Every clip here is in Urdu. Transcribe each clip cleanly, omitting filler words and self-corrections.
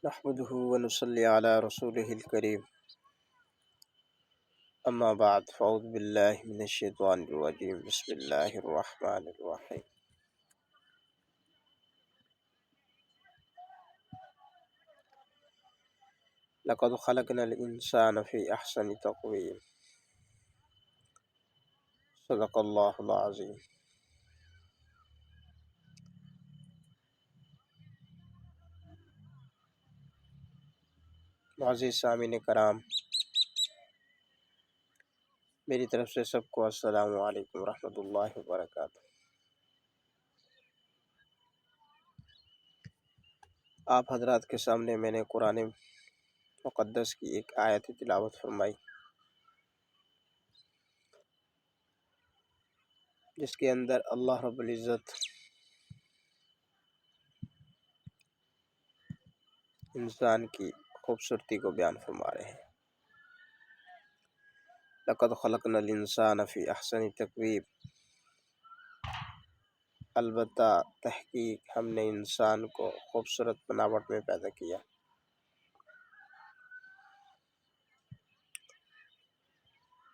نحمده ونصلي على رسوله الكريم اما بعد فاعوذ بالله من الشيطان الرجيم بسم الله الرحمن الرحيم لقد خلقنا الانسان في احسن تقويم صدق الله العظيم۔ معزز سامعین کرام، میری طرف سے سب کو السلام علیکم ورحمۃ اللہ وبرکاتہ۔ آپ حضرات کے سامنے میں نے قرآن مقدس کی ایک آیت تلاوت فرمائی، جس کے اندر اللہ رب العزت انسان کی خوبصورتی کو بیان فرما رہے ہیں۔ لقد خلقنا الانسان فی احسن تقویم، البتہ تحقیق ہم نے انسان کو خوبصورت بناوٹ میں پیدا کیا۔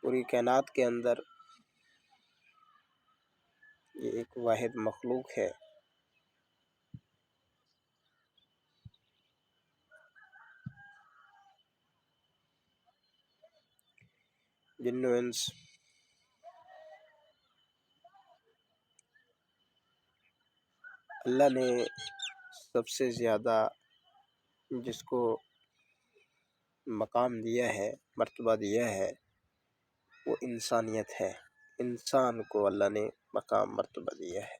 پوری کائنات کے اندر یہ ایک واحد مخلوق ہے جن و انس اللہ نے سب سے زیادہ جس کو مقام دیا ہے، مرتبہ دیا ہے، وہ انسانیت ہے۔ انسان کو اللہ نے مقام مرتبہ دیا ہے،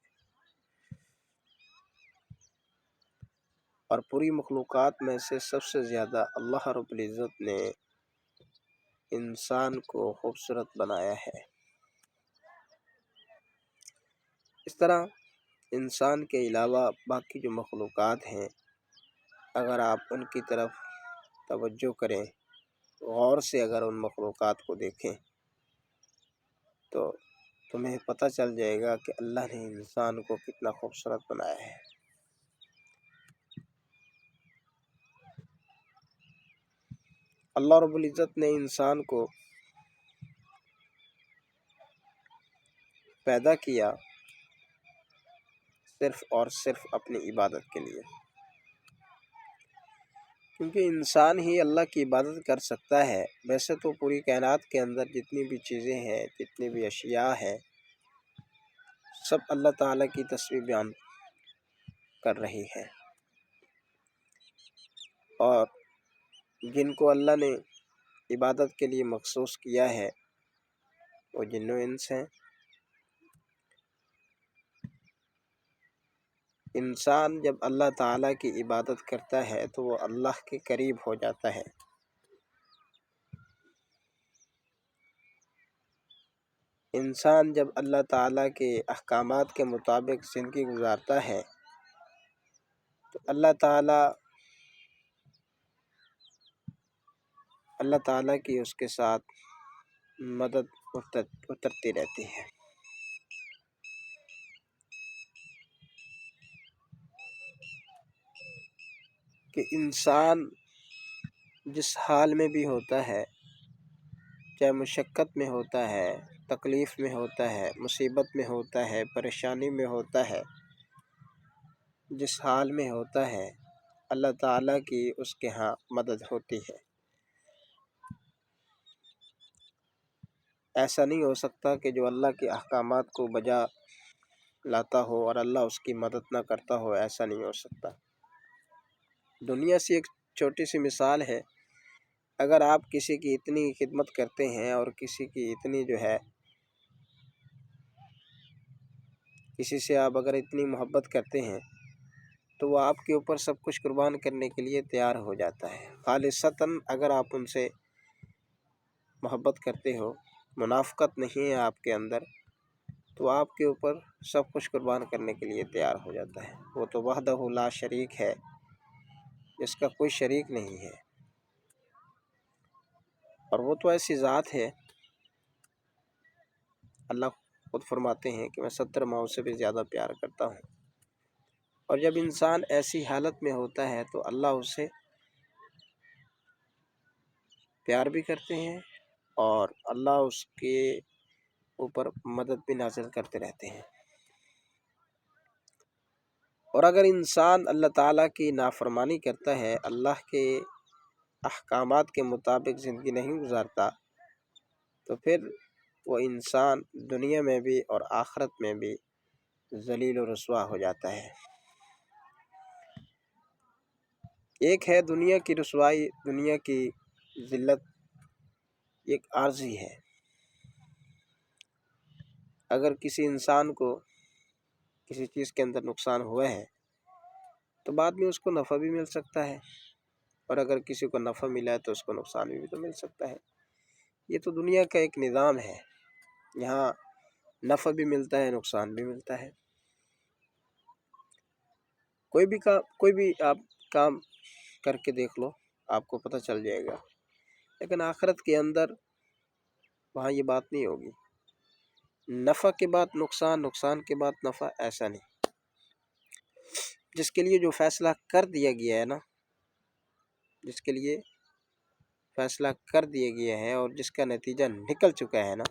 اور پوری مخلوقات میں سے سب سے زیادہ اللہ رب العزت نے انسان کو خوبصورت بنایا ہے۔ اس طرح انسان کے علاوہ باقی جو مخلوقات ہیں، اگر آپ ان کی طرف توجہ کریں، غور سے اگر ان مخلوقات کو دیکھیں، تو تمہیں پتہ چل جائے گا کہ اللہ نے انسان کو کتنا خوبصورت بنایا ہے۔ اللہ رب العزت نے انسان کو پیدا کیا صرف اور صرف اپنی عبادت کے لیے، کیونکہ انسان ہی اللہ کی عبادت کر سکتا ہے۔ ویسے تو پوری کائنات کے اندر جتنی بھی چیزیں ہیں، جتنی بھی اشیاء ہیں، سب اللہ تعالیٰ کی تسبیح بیان کر رہی ہیں، اور جن کو اللہ نے عبادت کے لیے مخصوص کیا ہے وہ جن و انس ہیں۔ انسان جب اللہ تعالیٰ کی عبادت کرتا ہے تو وہ اللہ کے قریب ہو جاتا ہے۔ انسان جب اللہ تعالیٰ کے احکامات کے مطابق زندگی گزارتا ہے تو اللہ تعالیٰ کی اس کے ساتھ مدد اترتی رہتی ہے۔ کہ انسان جس حال میں بھی ہوتا ہے، چاہے مشقت میں ہوتا ہے، تکلیف میں ہوتا ہے، مصیبت میں ہوتا ہے، پریشانی میں ہوتا ہے، جس حال میں ہوتا ہے، اللہ تعالیٰ کی اس کے ہاں مدد ہوتی ہے۔ ایسا نہیں ہو سکتا کہ جو اللہ کے احکامات کو بجا لاتا ہو اور اللہ اس کی مدد نہ کرتا ہو، ایسا نہیں ہو سکتا۔ دنیا سے ایک چھوٹی سی مثال ہے، اگر آپ کسی کی اتنی خدمت کرتے ہیں اور کسی کی اتنی کسی سے آپ اگر اتنی محبت کرتے ہیں تو وہ آپ کے اوپر سب کچھ قربان کرنے کے لیے تیار ہو جاتا ہے۔ خالصتاً اگر آپ ان سے محبت کرتے ہو، منافقت نہیں ہے آپ کے اندر، تو آپ کے اوپر سب کچھ قربان کرنے کے لیے تیار ہو جاتا ہے۔ وہ تو وحدہ لا شریک ہے، جس کا کوئی شریک نہیں ہے، اور وہ تو ایسی ذات ہے، اللہ خود فرماتے ہیں کہ میں 70 ماؤں سے بھی زیادہ پیار کرتا ہوں۔ اور جب انسان ایسی حالت میں ہوتا ہے تو اللہ اسے پیار بھی کرتے ہیں اور اللہ اس کے اوپر مدد بھی نازل کرتے رہتے ہیں۔ اور اگر انسان اللہ تعالیٰ کی نافرمانی کرتا ہے، اللہ کے احکامات کے مطابق زندگی نہیں گزارتا، تو پھر وہ انسان دنیا میں بھی اور آخرت میں بھی ذلیل و رسوا ہو جاتا ہے۔ ایک ہے دنیا کی رسوائی، دنیا کی ذلت، ایک عارضی ہے۔ اگر کسی انسان کو کسی چیز کے اندر نقصان ہوا ہے تو بعد میں اس کو نفع بھی مل سکتا ہے، اور اگر کسی کو نفع ملا ہے تو اس کو نقصان بھی تو مل سکتا ہے۔ یہ تو دنیا کا ایک نظام ہے، یہاں نفع بھی ملتا ہے، نقصان بھی ملتا ہے۔ کوئی بھی آپ کام کر کے دیکھ لو، آپ کو پتہ چل جائے گا۔ لیکن آخرت کے اندر وہاں یہ بات نہیں ہوگی، نفع کے بعد نقصان، نقصان کے بعد نفع، ایسا نہیں۔ جس کے لیے جو فیصلہ کر دیا گیا ہے نا، جس کے لیے فیصلہ کر دیا گیا ہے اور جس کا نتیجہ نکل چکا ہے نا،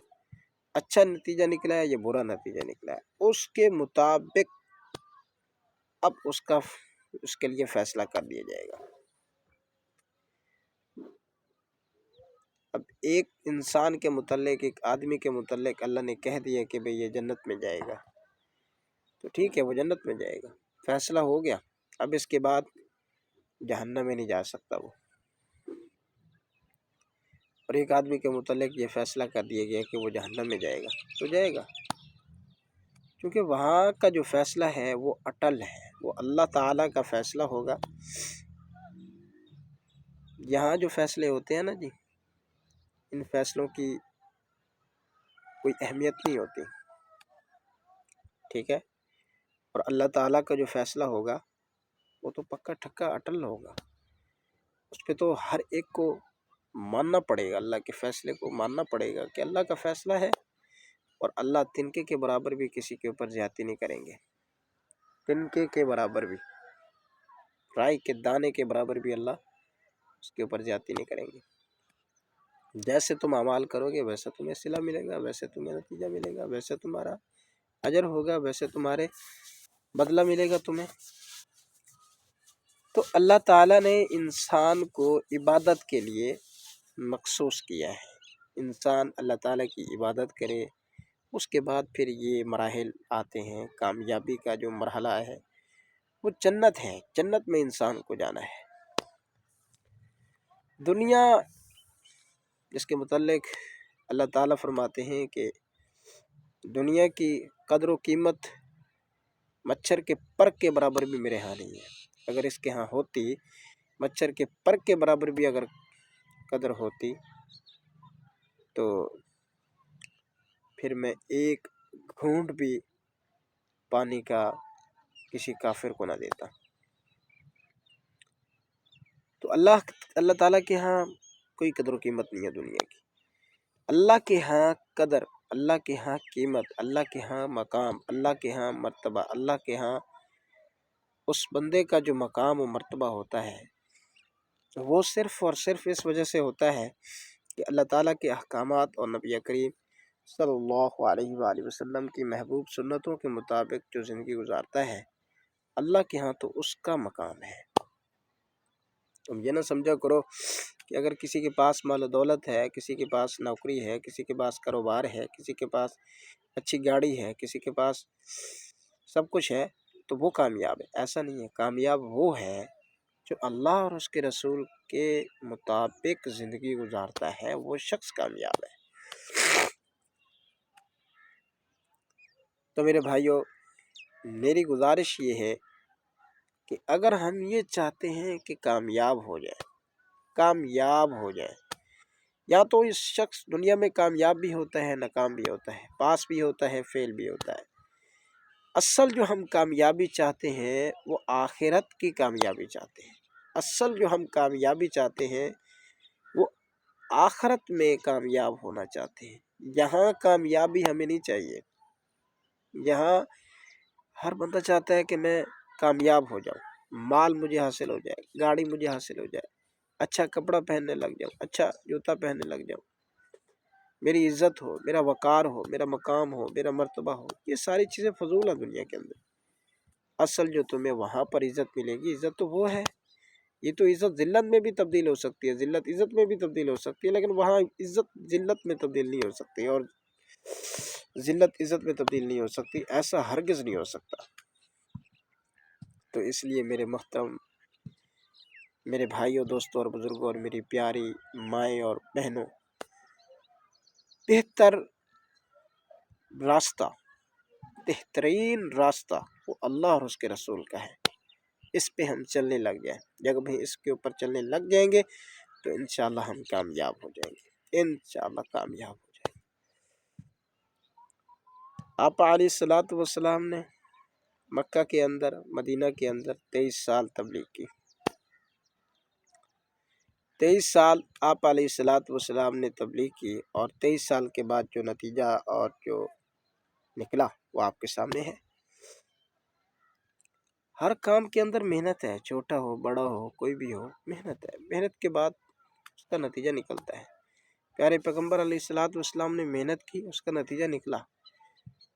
اچھا نتیجہ نکلا ہے یا برا نتیجہ نکلا ہے، اس کے مطابق اب اس کے لیے فیصلہ کر دیا جائے گا۔ اب ایک انسان کے متعلق، ایک آدمی کے متعلق اللہ نے کہہ دیا کہ بھئی یہ جنت میں جائے گا، تو ٹھیک ہے، وہ جنت میں جائے گا، فیصلہ ہو گیا۔ اب اس کے بعد جہنم میں نہیں جا سکتا وہ۔ اور ایک آدمی کے متعلق یہ فیصلہ کر دیا گیا کہ وہ جہنم میں جائے گا، تو جائے گا، کیونکہ وہاں کا جو فیصلہ ہے وہ اٹل ہے، وہ اللہ تعالیٰ کا فیصلہ ہوگا۔ یہاں جو فیصلے ہوتے ہیں نا جی، ان فیصلوں کی کوئی اہمیت نہیں ہوتی، ٹھیک ہے؟ اور اللہ تعالیٰ کا جو فیصلہ ہوگا وہ تو پکا ٹھکا اٹل ہوگا، اس پہ تو ہر ایک کو ماننا پڑے گا، اللہ کے فیصلے کو ماننا پڑے گا کہ اللہ کا فیصلہ ہے، اور اللہ تنکے کے برابر بھی کسی کے اوپر زیادتی نہیں کریں گے، تنکے کے برابر بھی، رائی کے دانے کے برابر بھی اللہ اس کے اوپر زیادتی نہیں کریں گے۔ جیسے تم اعمال کرو گے ویسا تمہیں صلہ ملے گا، ویسے تمہیں نتیجہ ملے گا، ویسے تمہارا اجر ہوگا، ویسے تمہارے بدلہ ملے گا تمہیں۔ تو اللہ تعالیٰ نے انسان کو عبادت کے لیے مخصوص کیا ہے، انسان اللہ تعالیٰ کی عبادت کرے، اس کے بعد پھر یہ مراحل آتے ہیں۔ کامیابی کا جو مرحلہ ہے وہ جنت ہے، جنت میں انسان کو جانا ہے۔ دنیا جس کے متعلق اللہ تعالیٰ فرماتے ہیں کہ دنیا کی قدر و قیمت مچھر کے پر کے برابر بھی میرے ہاں نہیں ہے۔ اگر اس کے ہاں ہوتی، مچھر کے پر کے برابر بھی اگر قدر ہوتی، تو پھر میں ایک گھونٹ بھی پانی کا کسی کافر کو نہ دیتا۔ تو اللہ تعالیٰ کے ہاں کوئی قدر و قیمت نہیں ہے دنیا کی۔ اللہ کے ہاں قدر، اللہ کے ہاں قیمت، اللہ کے ہاں مقام، اللہ کے ہاں مرتبہ، اللہ کے ہاں اس بندے کا جو مقام و مرتبہ ہوتا ہے وہ صرف اور صرف اس وجہ سے ہوتا ہے کہ اللہ تعالیٰ کے احکامات اور نبی کریم صلی اللہ علیہ وآلہ وسلم کی محبوب سنتوں کے مطابق جو زندگی گزارتا ہے، اللہ کے ہاں تو اس کا مقام ہے۔ تم یہ نہ سمجھا کرو کہ اگر کسی کے پاس مال و دولت ہے، کسی کے پاس نوکری ہے، کسی کے پاس کاروبار ہے، کسی کے پاس اچھی گاڑی ہے، کسی کے پاس سب کچھ ہے تو وہ کامیاب ہے۔ ایسا نہیں ہے، کامیاب وہ ہے جو اللہ اور اس کے رسول کے مطابق زندگی گزارتا ہے، وہ شخص کامیاب ہے۔ تو میرے بھائیوں، میری گزارش یہ ہے کہ اگر ہم یہ چاہتے ہیں کہ کامیاب ہو جائے، یا تو اس شخص دنیا میں کامیاب بھی ہوتا ہے، ناکام بھی ہوتا ہے، پاس بھی ہوتا ہے، فیل بھی ہوتا ہے۔ اصل جو ہم کامیابی چاہتے ہیں وہ آخرت کی کامیابی چاہتے ہیں، اصل جو ہم کامیابی چاہتے ہیں وہ آخرت میں کامیاب ہونا چاہتے ہیں۔ یہاں کامیابی ہمیں نہیں چاہیے، یہاں ہر بندہ چاہتا ہے کہ میں کامیاب ہو جاؤں، مال مجھے حاصل ہو جائے، گاڑی مجھے حاصل ہو جائے، اچھا کپڑا پہننے لگ جاؤں، اچھا جوتا پہننے لگ جاؤں، میری عزت ہو، میرا وقار ہو، میرا مقام ہو، میرا مرتبہ ہو، یہ ساری چیزیں فضول ہیں دنیا کے اندر۔ اصل جو تمہیں وہاں پر عزت ملے گی، عزت تو وہ ہے، یہ تو عزت ذلت میں بھی تبدیل ہو سکتی ہے، ذلت عزت میں بھی تبدیل ہو سکتی ہے، لیکن وہاں عزت ذلت میں تبدیل نہیں ہو سکتی، اور ذلت عزت میں تبدیل نہیں ہو سکتی، ایسا ہرگز نہیں ہو سکتا۔ تو اس لیے میرے محترم، میرے بھائیوں، دوستوں اور بزرگوں، اور میری پیاری مائیں اور بہنوں، بہترین راستہ وہ اللہ اور اس کے رسول کا ہے، اس پہ ہم چلنے لگ جائیں۔ جب ہم اس کے اوپر چلنے لگ جائیں گے تو انشاءاللہ ہم کامیاب ہو جائیں گے، انشاءاللہ کامیاب ہو جائیں گے۔ آپ علیہ الصلوۃ والسلام نے مکہ کے اندر، مدینہ کے اندر 23 سال تبلیغ کی۔ 23 سال آپ علیہ الصلوۃ والسلام نے تبلیغ کی، اور 23 سال کے بعد جو نتیجہ اور جو نکلا وہ آپ کے سامنے ہے۔ ہر کام کے اندر محنت ہے، چھوٹا ہو بڑا ہو کوئی بھی ہو، محنت ہے، محنت کے بعد اس کا نتیجہ نکلتا ہے۔ پیارے پیغمبر علیہ الصلوۃ والسلام نے محنت کی، اس کا نتیجہ نکلا۔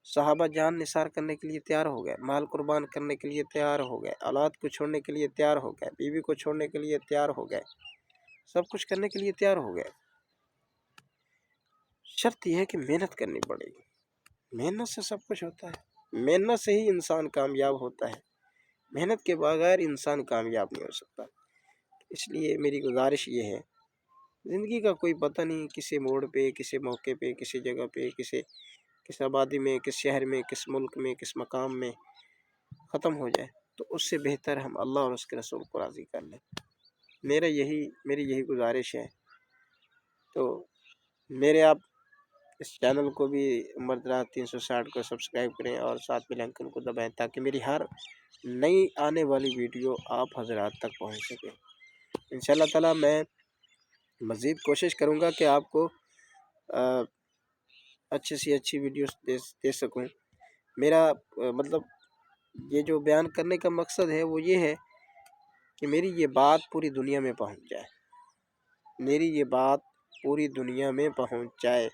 صحابہ جان نثار کرنے کے لیے تیار ہو گئے، مال قربان کرنے کے لیے تیار ہو گئے، اولاد کو چھوڑنے کے لیے تیار ہو گئے، بیوی کو چھوڑنے کے لیے تیار ہو گئے، سب کچھ کرنے کے لیے تیار ہو گئے۔ شرط یہ ہے کہ محنت کرنی پڑے گی، محنت سے سب کچھ ہوتا ہے، محنت سے ہی انسان کامیاب ہوتا ہے، محنت کے بغیر انسان کامیاب نہیں ہو سکتا۔ اس لیے میری گزارش یہ ہے، زندگی کا کوئی پتہ نہیں، کسی موڑ پہ، کسی موقع پہ، کسی جگہ پہ، کس آبادی میں، کس شہر میں، کس ملک میں، کس مقام میں ختم ہو جائے، تو اس سے بہتر ہم اللہ اور اس کے رسول کو راضی کر لیں۔ میری یہی گزارش ہے۔ تو میرے آپ اس چینل کو بھی مردرات 360 کو سبسکرائب کریں، اور ساتھ میں لنکن کو دبائیں، تاکہ میری ہر نئی آنے والی ویڈیو آپ حضرات تک پہنچ سکے۔ انشاءاللہ تعالی میں مزید کوشش کروں گا کہ آپ کو اچھی سی اچھی ویڈیوز دے سکوں۔ میرا مطلب یہ جو بیان کرنے کا مقصد ہے وہ یہ ہے کہ میری یہ بات پوری دنیا میں پہنچ جائے، میری یہ بات پوری دنیا میں پہنچ جائے۔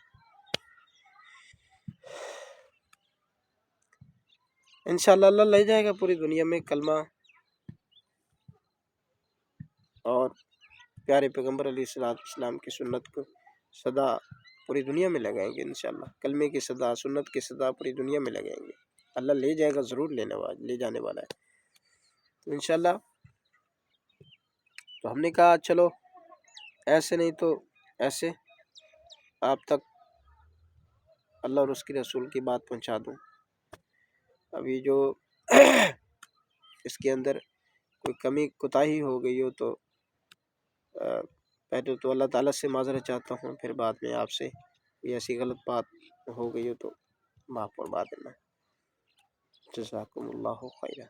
انشاءاللہ اللہ لے جائے گا پوری دنیا میں کلمہ، اور پیارے پیغمبر علیہ السلام کی سنت کو صدا پوری دنیا میں لگائیں گے انشاءاللہ، کلمے کی صدا، سنت کی صدا پوری دنیا میں لگائیں گے۔ اللہ لے جائے گا، ضرور لے جانے والا ہے۔ تو انشاءاللہ تو ہم نے کہا چلو ایسے نہیں تو ایسے آپ تک اللہ اور اس کے رسول کی بات پہنچا دوں۔ ابھی جو اس کے اندر کوئی کمی کوتاہی ہو گئی ہو تو پہلے تو اللہ تعالیٰ سے معذرت چاہتا ہوں، پھر بعد میں آپ سے کوئی ایسی غلط بات ہو گئی ہو تو معاف فرما دینا۔ جزاکم اللہ خیرہ۔